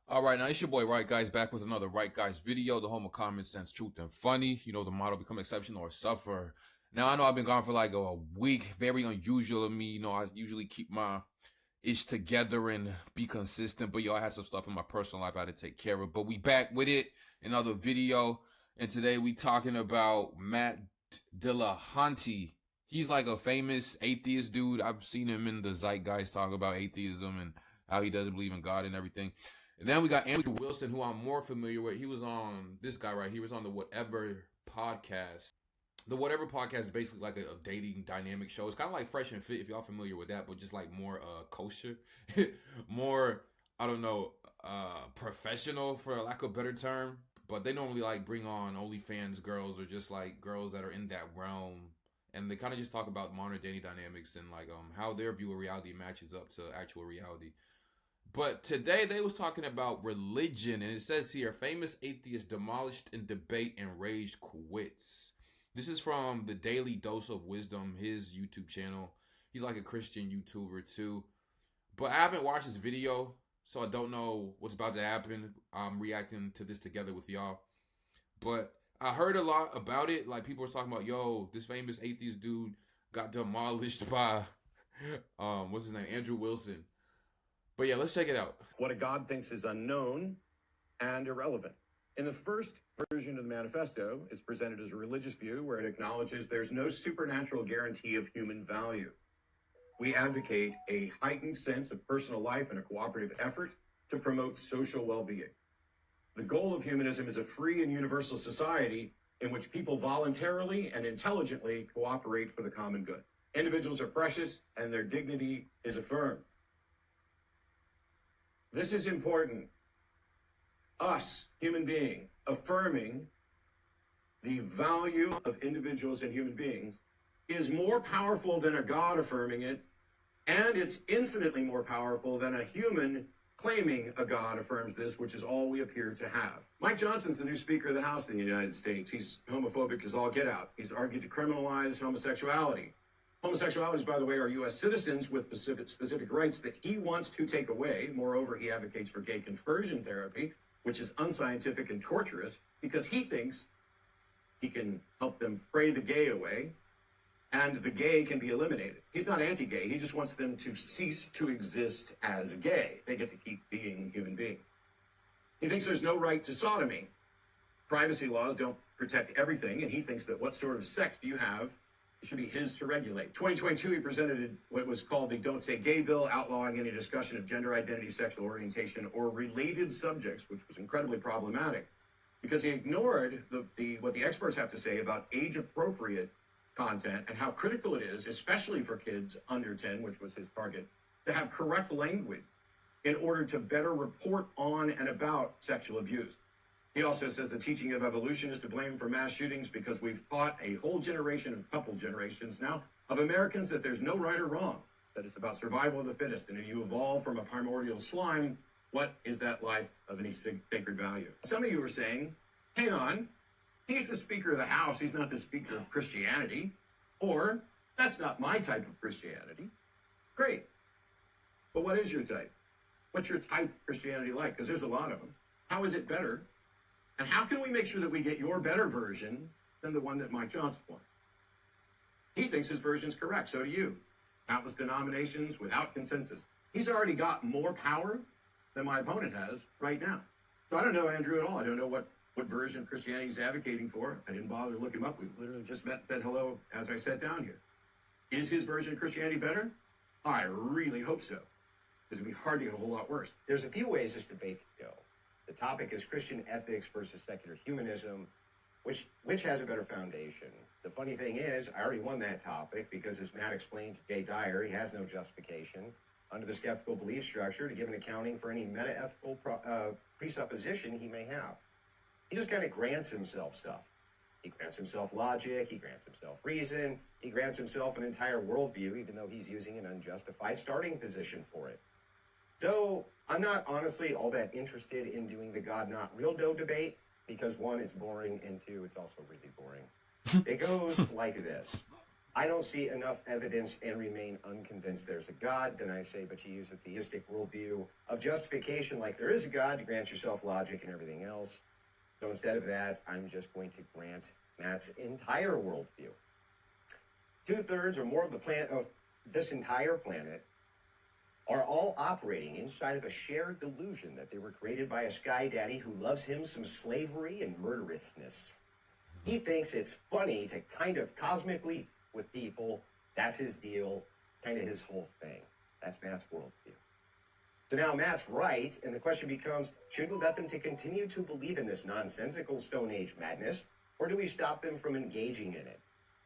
All right, now it's your boy RightGeist back with another RightGeist video, the home of common sense, truth, and funny. You know, the motto: become exceptional or suffer. Now, I know I've been gone for like a week. Very unusual of me. You know, I usually keep my ish together and be consistent, but I had some stuff in my personal life I had to take care of. But we back with it, another video, and today we talking about Matt Dillahunty. He's like a famous atheist dude. I've seen him in the Zeitgeist talk about atheism and how he doesn't believe in God and everything. And then we got Andrew Wilson, who I'm more familiar with. He was on this guy right. He was on the Whatever podcast. The Whatever podcast is basically like a dating dynamic show. It's kind of like Fresh and Fit, if y'all familiar with that, but just like more kosher, more I don't know, professional for lack of a better term. But they normally like bring on OnlyFans girls or just like girls that are in that realm, and they kind of just talk about modern dating dynamics and like how their view of reality matches up to actual reality. But today they was talking about religion, and it says here, famous atheist demolished in debate and rage quits. This is from the Daily Dose of Wisdom, his YouTube channel. He's like a Christian YouTuber too. But I haven't watched this video, so I don't know what's about to happen. I'm reacting to this together with y'all. But I heard a lot about it. Like people were talking about, yo, this famous atheist dude got demolished by what's his name? Andrew Wilson. But yeah, let's check it out. What a God thinks is unknown and irrelevant. In the first version of the manifesto, it's presented as a religious view where it acknowledges there's no supernatural guarantee of human value. We advocate a heightened sense of personal life and a cooperative effort to promote social well-being. The goal of humanism is a free and universal society in which people voluntarily and intelligently cooperate for the common good. Individuals are precious and their dignity is affirmed. This is important. Us, human being, affirming the value of individuals and human beings is more powerful than a God affirming it, and it's infinitely more powerful than a human claiming a God affirms this, which is all we appear to have. Mike Johnson's the new Speaker of the House in the United States. He's homophobic as all get out. He's argued to criminalize homosexuality. Homosexualities, by the way, are U.S. citizens with specific rights that he wants to take away. Moreover, he advocates for gay conversion therapy, which is unscientific and torturous, because he thinks he can help them pray the gay away, and the gay can be eliminated. He's not anti-gay. He just wants them to cease to exist as gay. They get to keep being human beings. He thinks there's no right to sodomy. Privacy laws don't protect everything, and he thinks that what sort of sex do you have, it should be his to regulate. 2022, he presented what was called the Don't Say Gay bill, outlawing any discussion of gender identity, sexual orientation, or related subjects, which was incredibly problematic because he ignored what the experts have to say about age-appropriate content and how critical it is, especially for kids under 10, which was his target, to have correct language in order to better report on and about sexual abuse. He also says the teaching of evolution is to blame for mass shootings because we've taught a whole generation, a couple generations now, of Americans that there's no right or wrong, that it's about survival of the fittest. And if you evolve from a primordial slime, what is that life of any sacred value? Some of you are saying, hang on, he's the Speaker of the House, he's not the Speaker of Christianity. Or, that's not my type of Christianity. Great. But what is your type? What's your type of Christianity like? Because there's a lot of them. How is it better? And how can we make sure that we get your better version than the one that Mike Johnson wanted? He thinks his version's correct. So do you. Countless denominations without consensus. He's already got more power than my opponent has right now. So I don't know Andrew at all. I don't know what version of Christianity he's advocating for. I didn't bother to look him up. We literally just met and said hello as I sat down here. Is his version of Christianity better? I really hope so. Because it'd be hard to get a whole lot worse. There's a few ways this debate could go. The topic is Christian ethics versus secular humanism, which has a better foundation. The funny thing is, I already won that topic because, as Matt explained to Jay Dyer, he has no justification under the skeptical belief structure to give an accounting for any meta-ethical presupposition he may have. He just kind of grants himself stuff. He grants himself logic, he grants himself reason, he grants himself an entire worldview, even though he's using an unjustified starting position for it. So I'm not honestly all that interested in doing the God not real dough debate because one, it's boring, and two, it's also really boring. It goes like this. I don't see enough evidence and remain unconvinced there's a God. Then I say, but you use a theistic worldview of justification like there is a God to grant yourself logic and everything else. So instead of that, I'm just going to grant Matt's entire worldview. 2/3 or more of the planet of this entire planet are all operating inside of a shared delusion that they were created by a sky daddy who loves him some slavery and murderousness. He thinks it's funny to kind of cosmically with people. That's his deal, kind of his whole thing. That's Matt's worldview. So now Matt's right, and the question becomes, should we let them to continue to believe in this nonsensical Stone Age madness, or do we stop them from engaging in it?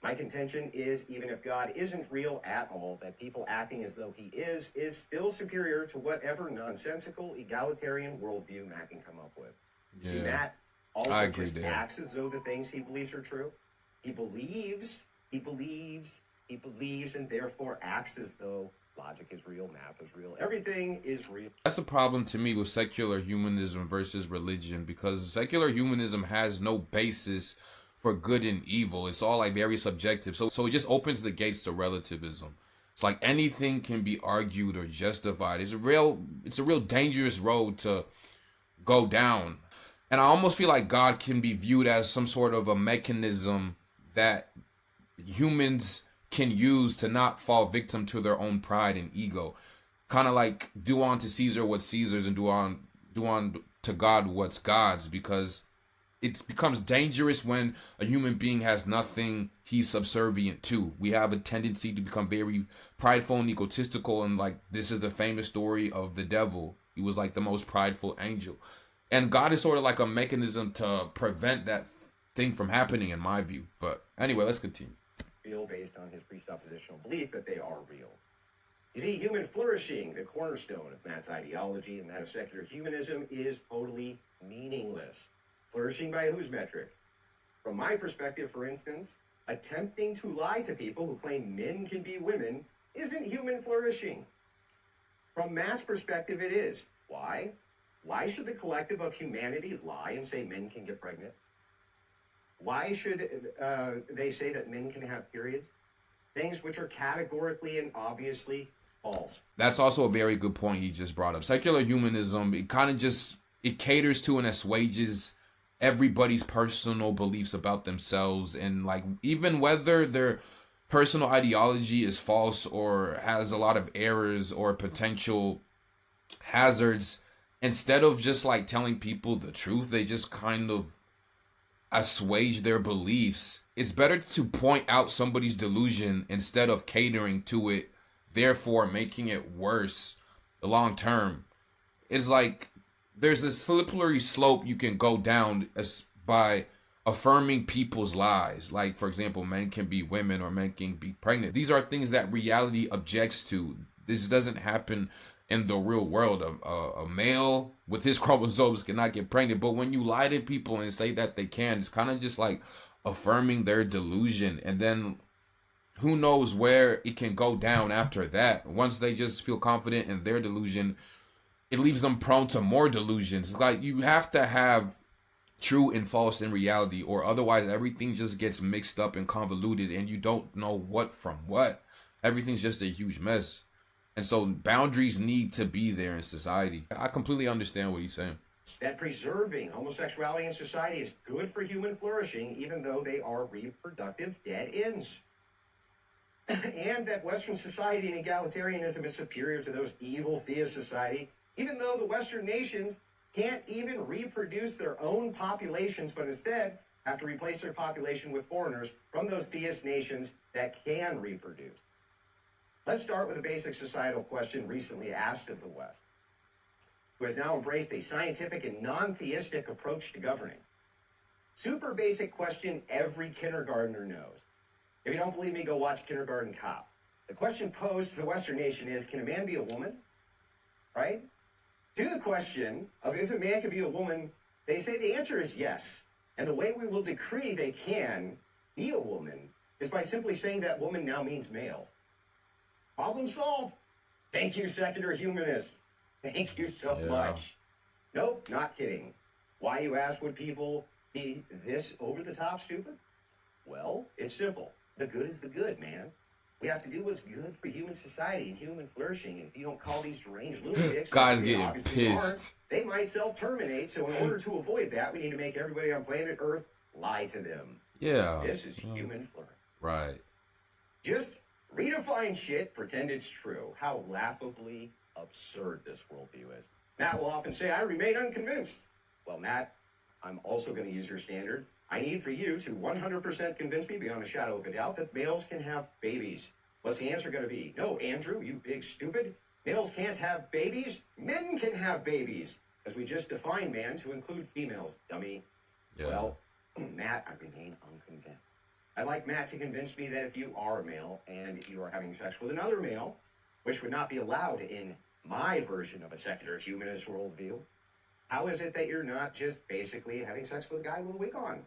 My contention is, even if God isn't real at all, that people acting as though he is still superior to whatever nonsensical, egalitarian worldview Matt can come up with. Yeah. See, Matt I also agree just there. acts as though the things he believes are true. He believes, and therefore acts as though logic is real, math is real, everything is real. That's the problem to me with secular humanism versus religion, because secular humanism has no basis for good and evil. It's all like very subjective. So it just opens the gates to relativism. It's like anything can be argued or justified. It's a real dangerous road to go down. And I almost feel like God can be viewed as some sort of a mechanism that humans can use to not fall victim to their own pride and ego. Kind of like do unto Caesar what's Caesar's and do on to God what's God's, because it becomes dangerous when a human being has nothing he's subservient to. We have a tendency to become very prideful and egotistical, and like this is the famous story of the devil. He was like the most prideful angel. And God is sort of like a mechanism to prevent that thing from happening, in my view. But anyway, let's continue. Real based on his presuppositional belief that they are real. You see, human flourishing, the cornerstone of Matt's ideology and that of secular humanism, is totally meaningless. Flourishing by whose metric? From my perspective, for instance, attempting to lie to people who claim men can be women isn't human flourishing. From Matt's perspective, it is. Why? Why should the collective of humanity lie and say men can get pregnant? Why should they say that men can have periods? Things which are categorically and obviously false. That's also a very good point he just brought up. Secular humanism, it caters to and assuages everybody's personal beliefs about themselves, and like even whether their personal ideology is false or has a lot of errors or potential hazards, instead of just like telling people the truth, they just kind of assuage their beliefs. It's better to point out somebody's delusion instead of catering to it, therefore making it worse long term. It's like there's a slippery slope you can go down by affirming people's lies. Like, for example, men can be women or men can be pregnant. These are things that reality objects to. This doesn't happen in the real world. A male with his chromosomes cannot get pregnant. But when you lie to people and say that they can, it's kind of just like affirming their delusion. And then who knows where it can go down after that. Once they just feel confident in their delusion, it leaves them prone to more delusions. It's like you have to have true and false in reality, or otherwise everything just gets mixed up and convoluted and you don't know what from what. Everything's just a huge mess. And so boundaries need to be there in society. I completely understand what he's saying. That preserving homosexuality in society is good for human flourishing, even though they are reproductive dead ends. And that Western society and egalitarianism is superior to those evil theist society, even though the Western nations can't even reproduce their own populations, but instead have to replace their population with foreigners from those theist nations that can reproduce. Let's start with a basic societal question recently asked of the West, who has now embraced a scientific and non-theistic approach to governing. Super basic question every kindergartner knows. If you don't believe me, go watch Kindergarten Cop. The question posed to the Western nation is, can a man be a woman? Right? To the question of if a man can be a woman, they say the answer is yes. And the way we will decree they can be a woman is by simply saying that woman now means male. Problem solved. Thank you, secular humanists. Thank you so much. Nope, not kidding. Why, you ask, would people be this over-the-top stupid? Well, it's simple. The good is the good, man. We have to do what's good for human society and human flourishing. And if you don't call these deranged lunatics, Guys which they getting obviously aren't, pissed. they might self-terminate. So in order to avoid that, we need to make everybody on planet Earth lie to them. Yeah. This is human flourishing. Right. Just redefine shit, pretend it's true. How laughably absurd this worldview is. Matt will often say, I remain unconvinced. Well, Matt, I'm also going to use your standard. I need for you to 100% convince me beyond a shadow of a doubt that males can have babies. What's the answer going to be? No, Andrew, you big stupid. Males can't have babies. Men can have babies. As we just defined man to include females, dummy. Yeah. Well, Matt, I remain unconvinced. I'd like Matt to convince me that if you are a male and you are having sex with another male, which would not be allowed in my version of a secular humanist worldview, how is it that you're not just basically having sex with a guy with a wig on?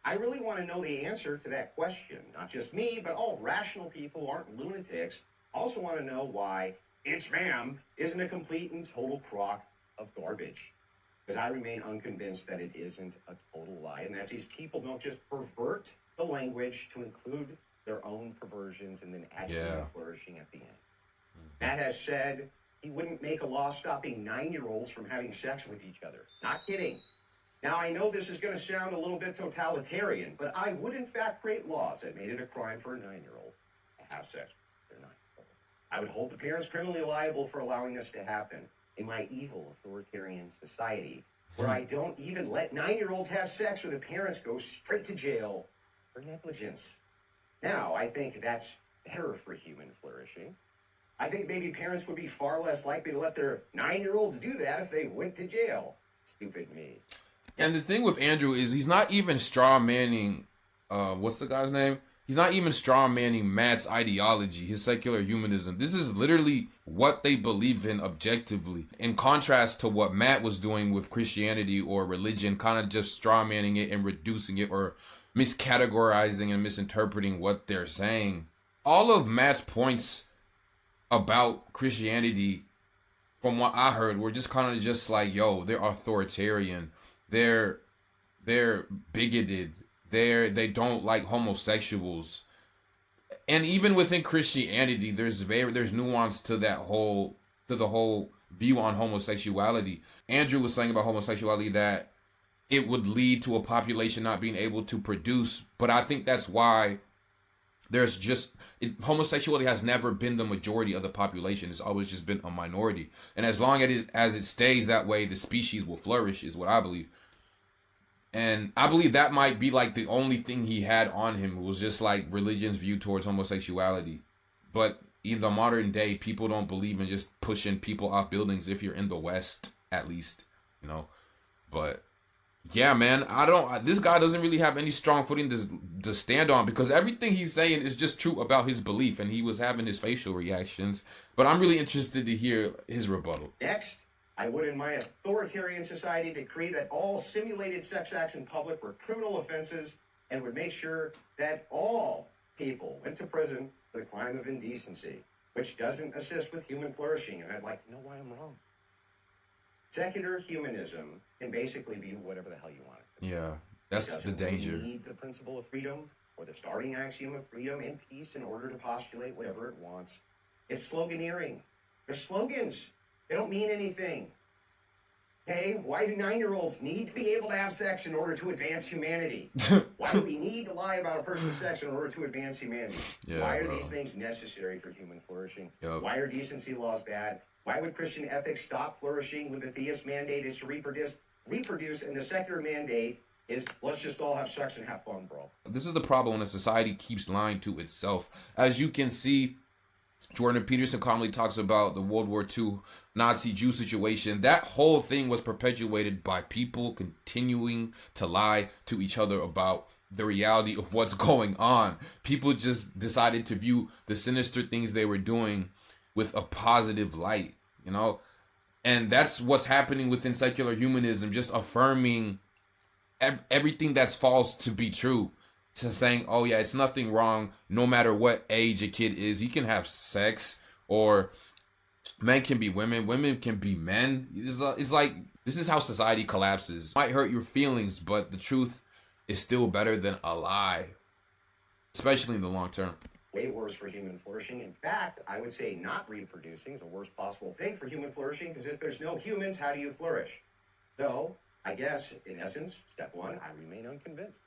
I really want to know the answer to that question. Not just me, but all rational people who aren't lunatics also want to know why it's ma'am isn't a complete and total crock of garbage. Because I remain unconvinced that it isn't a total lie, and that these people don't just pervert the language to include their own perversions and then add human flourishing at the end. Matt has said he wouldn't make a law stopping 9-year-olds from having sex with each other. Not kidding. Now, I know this is going to sound a little bit totalitarian, but I would in fact create laws that made it a crime for a 9-year-old to have sex with their 9-year-old. I would hold the parents criminally liable for allowing this to happen in my evil authoritarian society, where I don't even let 9-year-olds have sex or the parents go straight to jail for negligence. Now, I think that's better for human flourishing. I think maybe parents would be far less likely to let their 9-year-olds do that if they went to jail. Stupid me. And the thing with Andrew is he's not even straw manning, what's the guy's name? He's not even straw manning Matt's ideology, his secular humanism. This is literally what they believe in objectively. In contrast to what Matt was doing with Christianity or religion, kind of just straw manning it and reducing it or miscategorizing and misinterpreting what they're saying. All of Matt's points about Christianity, from what I heard, were just kind of just like, yo, they're authoritarian. They're bigoted. They don't like homosexuals. And even within Christianity, there's nuance to the whole view on homosexuality. Andrew was saying about homosexuality that it would lead to a population not being able to produce, but I think that's why homosexuality has never been the majority of the population. It's always just been a minority. And as long as it stays that way, the species will flourish, is what I believe. And I believe that might be like the only thing he had on him was just like religion's view towards homosexuality. But in the modern day, people don't believe in just pushing people off buildings if you're in the West, at least, you know. But yeah, man, this guy doesn't really have any strong footing to stand on, because everything he's saying is just true about his belief, and he was having his facial reactions. But I'm really interested to hear his rebuttal. Next, I would in my authoritarian society decree that all simulated sex acts in public were criminal offenses and would make sure that all people went to prison for the crime of indecency, which doesn't assist with human flourishing, and I'd like to know why I'm wrong. Secular humanism can basically be whatever the hell you want it to be. Yeah, that's the danger. Really need the principle of freedom or the starting axiom of freedom and peace in order to postulate whatever it wants. It's sloganeering. They're slogans. They don't mean anything. Okay, why do 9-year-olds need to be able to have sex in order to advance humanity? Why do we need to lie about a person's sex in order to advance humanity? Yeah, why are these things necessary for human flourishing? Yep. Why are decency laws bad? Why would Christian ethics stop flourishing when the theist mandate is to reproduce, and the secular mandate is let's just all have sex and have fun, bro? This is the problem when a society keeps lying to itself. As you can see, Jordan Peterson commonly talks about the World War II Nazi-Jew situation. That whole thing was perpetuated by people continuing to lie to each other about the reality of what's going on. People just decided to view the sinister things they were doing with a positive light, you know? And that's what's happening within secular humanism, just affirming everything that's false to be true. To saying, oh yeah, it's nothing wrong, no matter what age a kid is, he can have sex, or men can be women, women can be men. It's like, this is how society collapses. It might hurt your feelings, but the truth is still better than a lie. especially in the long term. Way worse for human flourishing. In fact, I would say not reproducing is the worst possible thing for human flourishing, because if there's no humans, how do you flourish? So, I guess, in essence, step one, I remain unconvinced.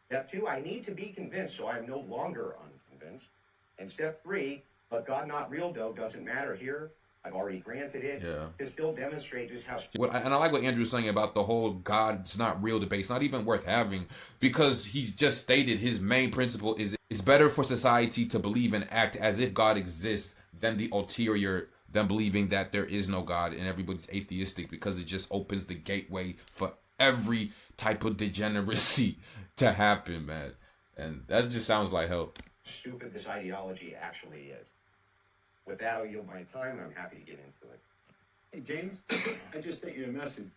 Step two, I need to be convinced, so I'm no longer unconvinced. And step three, but God not real, though, doesn't matter here. I've already granted it. Yeah. To still demonstrate just how And I like what Andrew's saying about the whole God's not real debate. It's not even worth having, because he just stated his main principle is it's better for society to believe and act as if God exists than the ulterior, than believing that there is no God and everybody's atheistic, because it just opens the gateway for every type of degeneracy to happen, man. And that just sounds like hell. stupid this ideology actually is. With that, I'll yield my time, and I'm happy to get into it. Hey, James, I just sent you a message.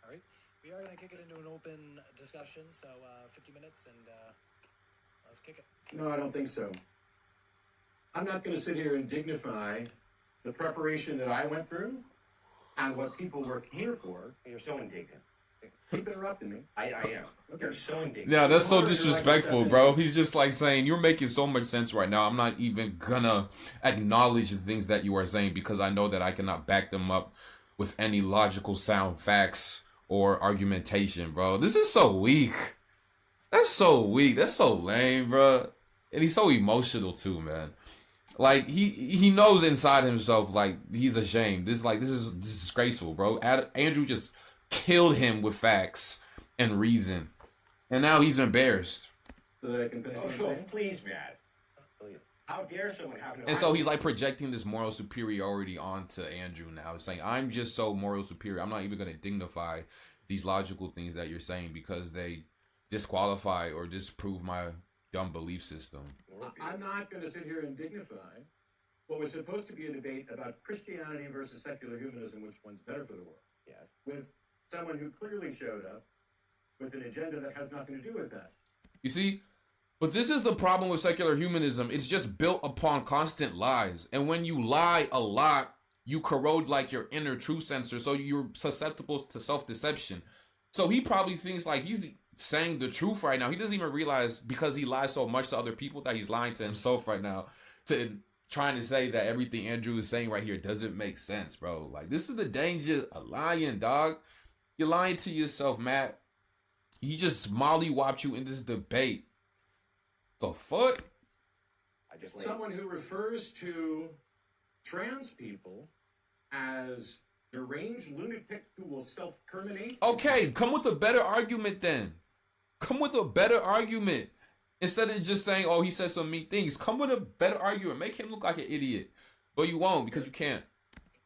All right. We are going to kick it into an open discussion, so 50 minutes, and let's kick it. No, I don't think so. I'm not going to sit here and dignify the preparation that I went through and what people work here for. You're so indignant. Keep interrupting me. I am. You're so indignant. Yeah, that's so disrespectful, bro. He's just like saying, you're making so much sense right now. I'm not even gonna acknowledge the things that you are saying, because I know that I cannot back them up with any logical sound facts or argumentation, bro. This is so weak. That's so weak. That's so lame, bro. And he's so emotional too, man. Like he knows inside himself, like, he's ashamed. This is disgraceful, bro. Andrew just killed him with facts and reason, and now he's embarrassed. So that I can finish what I'm saying? Please, Matt. Please. How dare someone have no... And so he's like projecting this moral superiority onto Andrew now, saying, I'm just so moral superior. I'm not even going to dignify these logical things that you're saying because they disqualify or disprove my dumb belief system. I'm not going to sit here and dignify what was supposed to be a debate about Christianity versus secular humanism, which one's better for the world. Yes. With someone who clearly showed up with an agenda that has nothing to do with that. You see? But this is the problem with secular humanism. It's just built upon constant lies. And when you lie a lot, you corrode like your inner truth sensor, so you're susceptible to self-deception. So he probably thinks like he's saying the truth right now. He doesn't even realize, because he lies so much to other people, that he's lying to himself right now, to trying to say that everything Andrew is saying right here doesn't make sense, bro. Like, this is the danger of lying, dog. You're lying to yourself, Matt. He just mollywopped you in this debate. The fuck? Someone who refers to trans people as deranged lunatics who will self-terminate. Okay, come with a better argument then. Come with a better argument. Instead of just saying, oh, he said some mean things. Come with a better argument. Make him look like an idiot. But you won't, because you can't.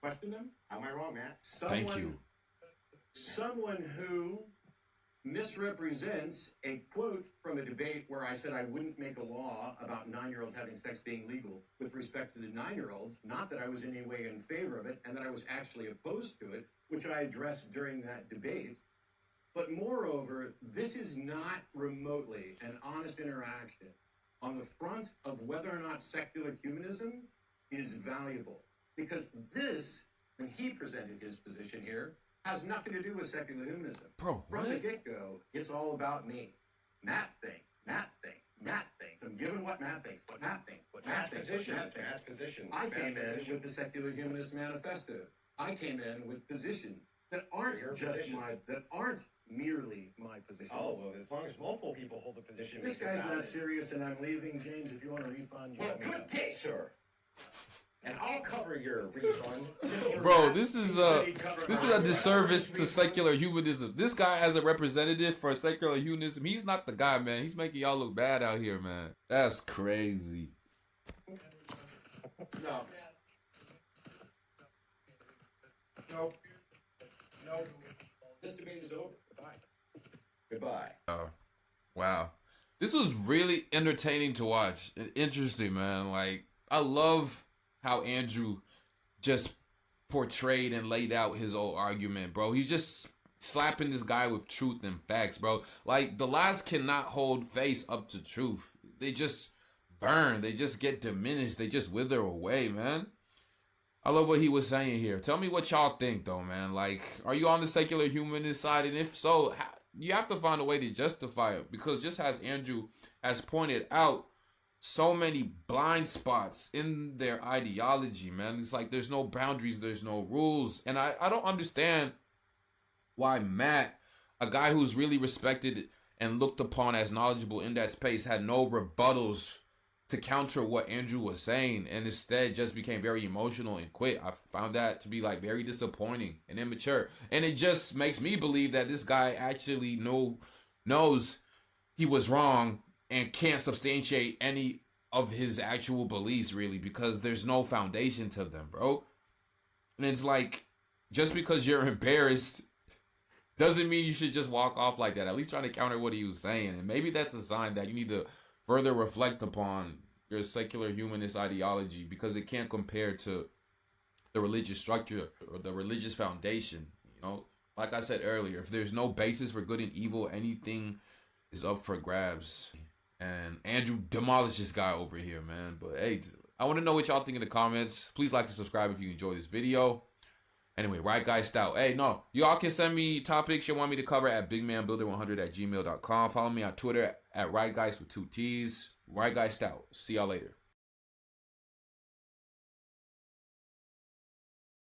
Question them? How am I wrong, Matt? Thank you. Someone who misrepresents a quote from a debate where I said I wouldn't make a law about 9-year-olds having sex being legal with respect to the 9-year-olds, not that I was in any way in favor of it, and that I was actually opposed to it, which I addressed during that debate. But moreover, this is not remotely an honest interaction on the front of whether or not secular humanism is valuable. Because this, when he presented his position here, has nothing to do with secular humanism. Bro, From the get-go, it's all about me. Matt thinks, Matt thinks, Matt thinks. I'm giving what Matt thinks, what Matt thinks, what Matt thinks, what Matt thinks. Matt's position. I came in with the Secular Humanist Manifesto. I came in with positions that aren't that aren't merely my position. Oh, well, as long as multiple people hold the position... This guy's not serious, and I'm leaving. James, if you want a refund... Well, good day, sir. And I'll cover your refund. Bro, this is a disservice to secular humanism. This guy, as a representative for secular humanism, he's not the guy, man. He's making y'all look bad out here, man. That's crazy. No. No. No. This debate is over. Goodbye. Oh, wow. This was really entertaining to watch. Interesting, man. Like, I love how Andrew just portrayed and laid out his old argument, bro. He's just slapping this guy with truth and facts, bro. Like, the lies cannot hold face up to truth. They just burn. They just get diminished. They just wither away, man. I love what he was saying here. Tell me what y'all think, though, man. Like, are you on the secular humanist side? And if so, you have to find a way to justify it, because just as Andrew has pointed out, so many blind spots in their ideology, man. It's like there's no boundaries, there's no rules. And I don't understand why Matt, a guy who's really respected and looked upon as knowledgeable in that space, had no rebuttals to counter what Andrew was saying, and instead just became very emotional and quit. I found that to be like very disappointing and immature. And it just makes me believe that this guy actually knows he was wrong and can't substantiate any of his actual beliefs, really, because there's no foundation to them, bro. And it's like, just because you're embarrassed doesn't mean you should just walk off like that. At least try to counter what he was saying. And maybe that's a sign that you need to further reflect upon your secular humanist ideology, because it can't compare to the religious structure or the religious foundation. You know, like I said earlier, if there's no basis for good and evil, anything is up for grabs. And Andrew demolished this guy over here, man. But hey, I want to know what y'all think in the comments. Please like and subscribe if you enjoy this video. Anyway, RightGeist out. Hey, no, y'all can send me topics you want me to cover at bigmanbuilder100@gmail.com. Follow me on Twitter at RightGeist with 2 T's. RightGeist out. See y'all later.